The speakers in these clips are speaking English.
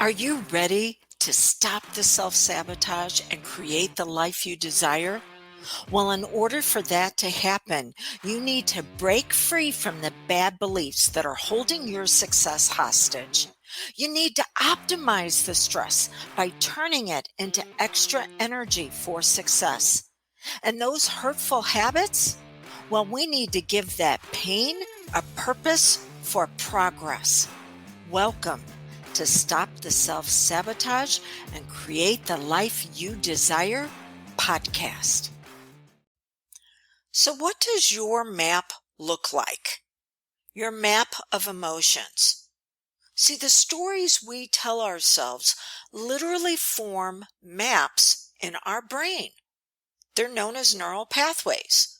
Are you ready to stop the self-sabotage and create the life you desire? Well, in order for that to happen, you need to break free from the bad beliefs that are holding your success hostage. You need to optimize the stress by turning it into extra energy for success. And those hurtful habits? Well, we need to give that pain a purpose for progress. Welcome to Stop the Self Sabotage and Create the Life You Desire podcast. So, what does your map look like? Your map of emotions. See, the stories we tell ourselves literally form maps in our brain. They're known as neural pathways.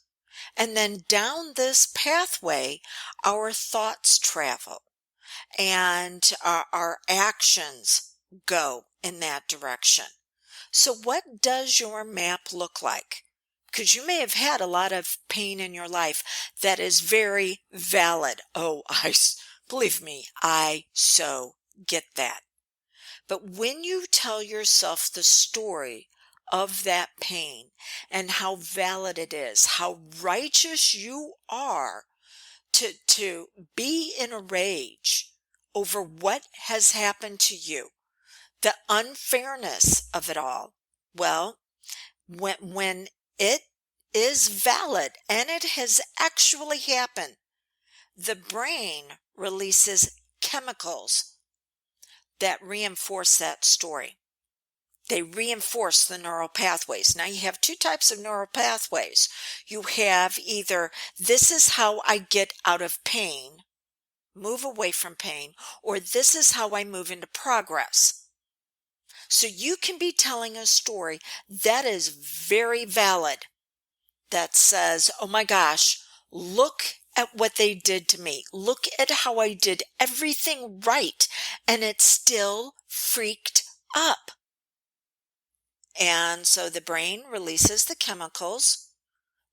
And then down this pathway, our thoughts travel and our actions go in that direction. So what does your map look like? Because you may have had a lot of pain in your life that is very valid. Believe me, I so get that. But when you tell yourself the story of that pain and how valid it is, how righteous you are to be in a rage over what has happened to you, the unfairness of it all. Well, when it is valid and it has actually happened, the brain releases chemicals that reinforce that story. They reinforce the neural pathways. Now you have two types of neural pathways. You have either this is how I get out of pain, move away from pain, or this is how I move into progress. So you can be telling a story that is very valid, that says, oh my gosh, look at what they did to me. Look at how I did everything right, and it still freaked up. And so the brain releases the chemicals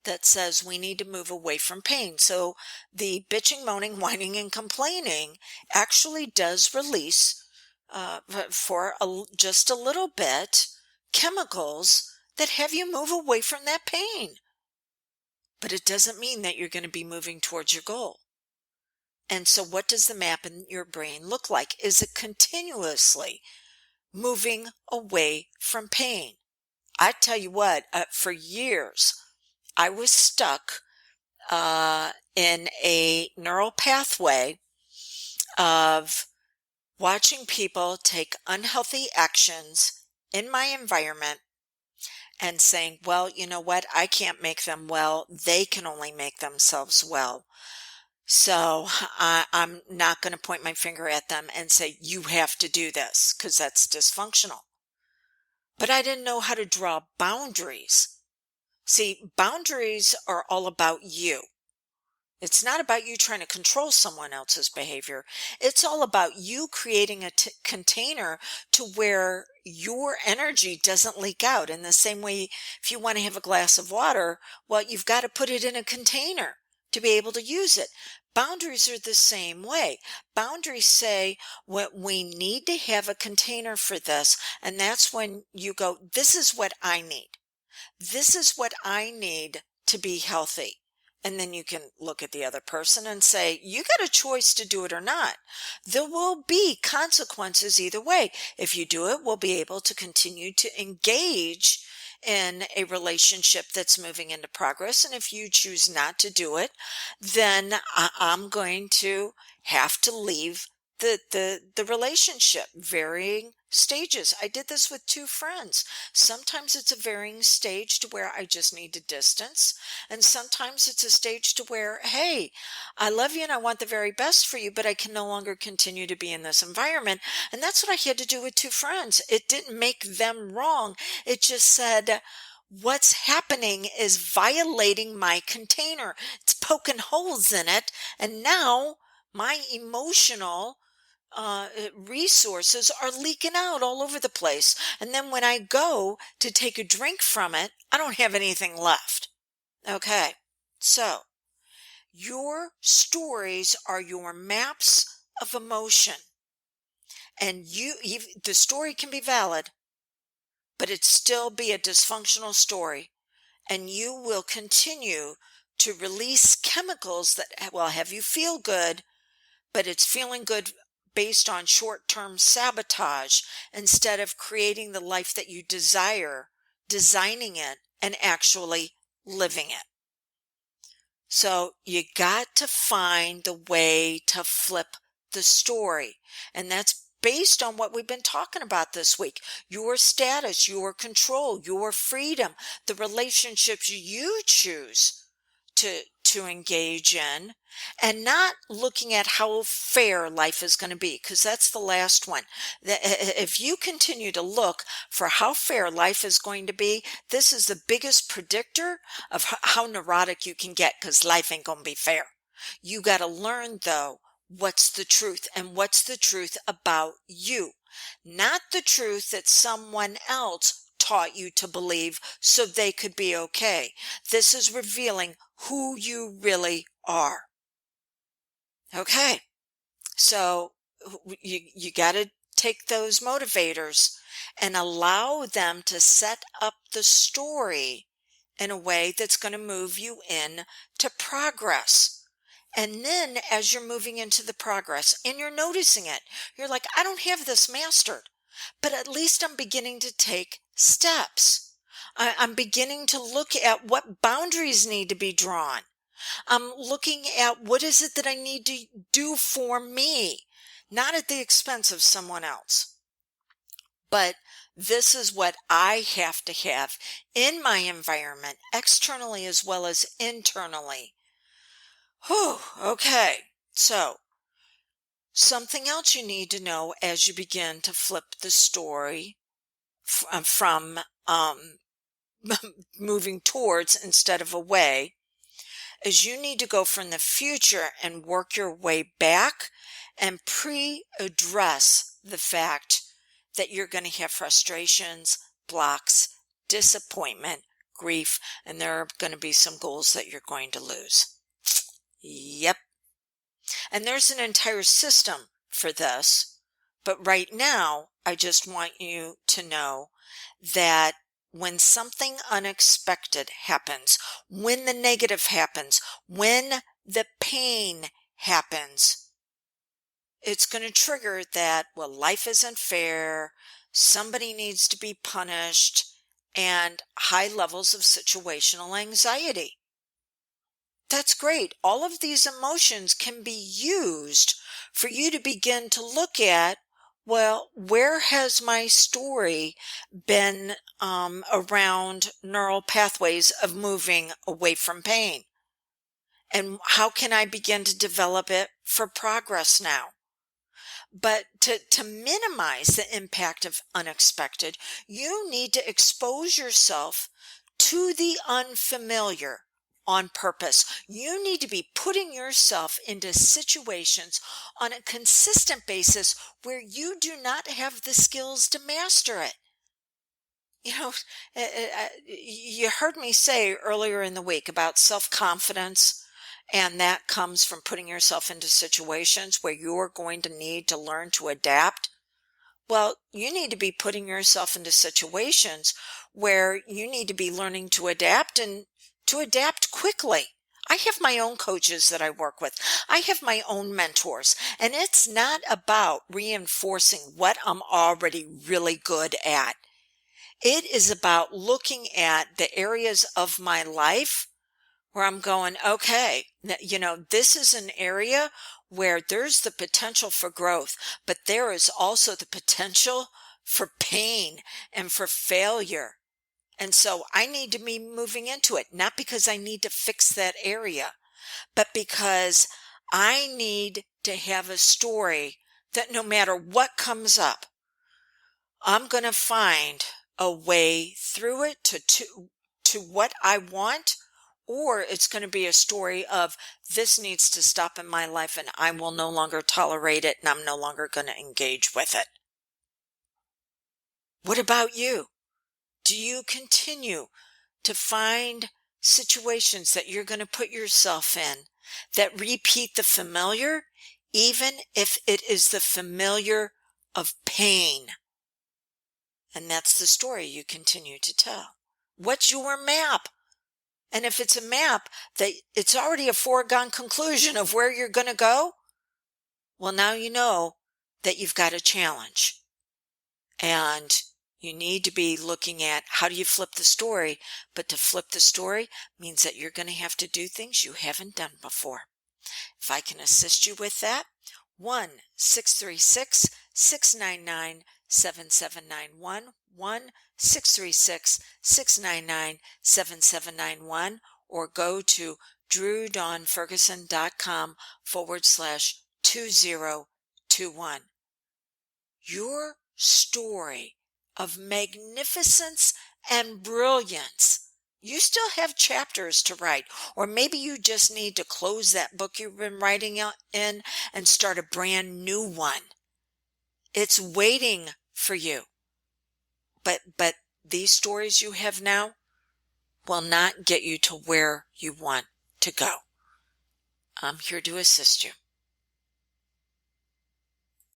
that says we need to move away from pain. So the bitching, moaning, whining, and complaining actually does release for just a little bit chemicals that have you move away from that pain. But it doesn't mean that you're going to be moving towards your goal. And so what does the map in your brain look like? Is it continuously moving away from pain? I tell you what, for years, I was stuck in a neural pathway of watching people take unhealthy actions in my environment and saying, well, you know what? I can't make them well. They can only make themselves well. So I'm not going to point my finger at them and say, you have to do this, because that's dysfunctional. But I didn't know how to draw boundaries. See, boundaries are all about you. It's not about you trying to control someone else's behavior. It's all about you creating a container to where your energy doesn't leak out. In the same way, if you want to have a glass of water, well, you've got to put it in a container to be able to use it. Boundaries are the same way. Boundaries say what we need to have a container for this, and that's when you go, this is what I need. This is what I need to be healthy. And then you can look at the other person and say, you got a choice to do it or not. There will be consequences either way. If you do it, we'll be able to continue to engage in a relationship that's moving into progress. And if you choose not to do it, then I'm going to have to leave the relationship. Varying stages. I did this with two friends. Sometimes it's a varying stage to where I just need to distance. And sometimes it's a stage to where, hey, I love you and I want the very best for you, but I can no longer continue to be in this environment. And that's what I had to do with two friends. It didn't make them wrong. It just said, what's happening is violating my container. It's poking holes in it. And now my emotional resources are leaking out all over the place. And then when I go to take a drink from it, I don't have anything left. Okay. So your stories are your maps of emotion. and the story can be valid, but it still be a dysfunctional story, and you will continue to release chemicals that will have you feel good, but it's feeling good based on short-term sabotage instead of creating the life that you desire, designing it, and actually living it. So you got to find the way to flip the story. And that's based on what we've been talking about this week. Your status, your control, your freedom, the relationships you choose to engage in, and not looking at how fair life is going to be, because that's the last one. If you continue to look for how fair life is going to be, this is the biggest predictor of how neurotic you can get, because life ain't going to be fair. You got to learn, though, what's the truth, and what's the truth about you, not the truth that someone else taught you to believe so they could be okay. This is revealing who you really are. Okay, so you got to take those motivators and allow them to set up the story in a way that's going to move you in to progress. And then as you're moving into the progress and you're noticing it, you're like, I don't have this mastered, but at least I'm beginning to take steps. I'm beginning to look at what boundaries need to be drawn. I'm looking at what is it that I need to do for me, not at the expense of someone else. But this is what I have to have in my environment, externally as well as internally. Whew, okay, so something else you need to know as you begin to flip the story from moving towards instead of away is you need to go from the future and work your way back and pre-address the fact that you're going to have frustrations, blocks, disappointment, grief, and there are going to be some goals that you're going to lose. Yep. And there's an entire system for this, but right now I just want you to know that when something unexpected happens, when the negative happens, when the pain happens, it's going to trigger that, well, life isn't fair, somebody needs to be punished, and high levels of situational anxiety. That's great. All of these emotions can be used for you to begin to look at, well, where has my story been around neural pathways of moving away from pain? And how can I begin to develop it for progress now? But to minimize the impact of unexpected, you need to expose yourself to the unfamiliar on purpose. You need to be putting yourself into situations on a consistent basis where you do not have the skills to master it. You know, you heard me say earlier in the week about self-confidence, and that comes from putting yourself into situations where you're going to need to learn to adapt. Well, you need to be putting yourself into situations where you need to be learning to adapt and to adapt quickly. I have my own coaches that I work with. I have my own mentors, and it's not about reinforcing what I'm already really good at. It is about looking at the areas of my life where I'm going, okay, this is an area where there's the potential for growth, but there is also the potential for pain and for failure. And so I need to be moving into it, not because I need to fix that area, but because I need to have a story that no matter what comes up, I'm going to find a way through it to what I want, or it's going to be a story of this needs to stop in my life and I will no longer tolerate it and I'm no longer going to engage with it. What about you? Do you continue to find situations that you're going to put yourself in that repeat the familiar, even if it is the familiar of pain. And that's the story you continue to tell. What's your map? And if it's a map that it's already a foregone conclusion of where you're going to go, well, now you know that you've got a challenge. And you need to be looking at how do you flip the story? But to flip the story means that you're going to have to do things you haven't done before. If I can assist you with that, 1-636-699-7791, 1-636-699-7791, or go to drewdawnferguson.com/2021. Your story of magnificence and brilliance. You still have chapters to write, or maybe you just need to close that book you've been writing in and start a brand new one. It's waiting for you. But these stories you have now will not get you to where you want to go. I'm here to assist you.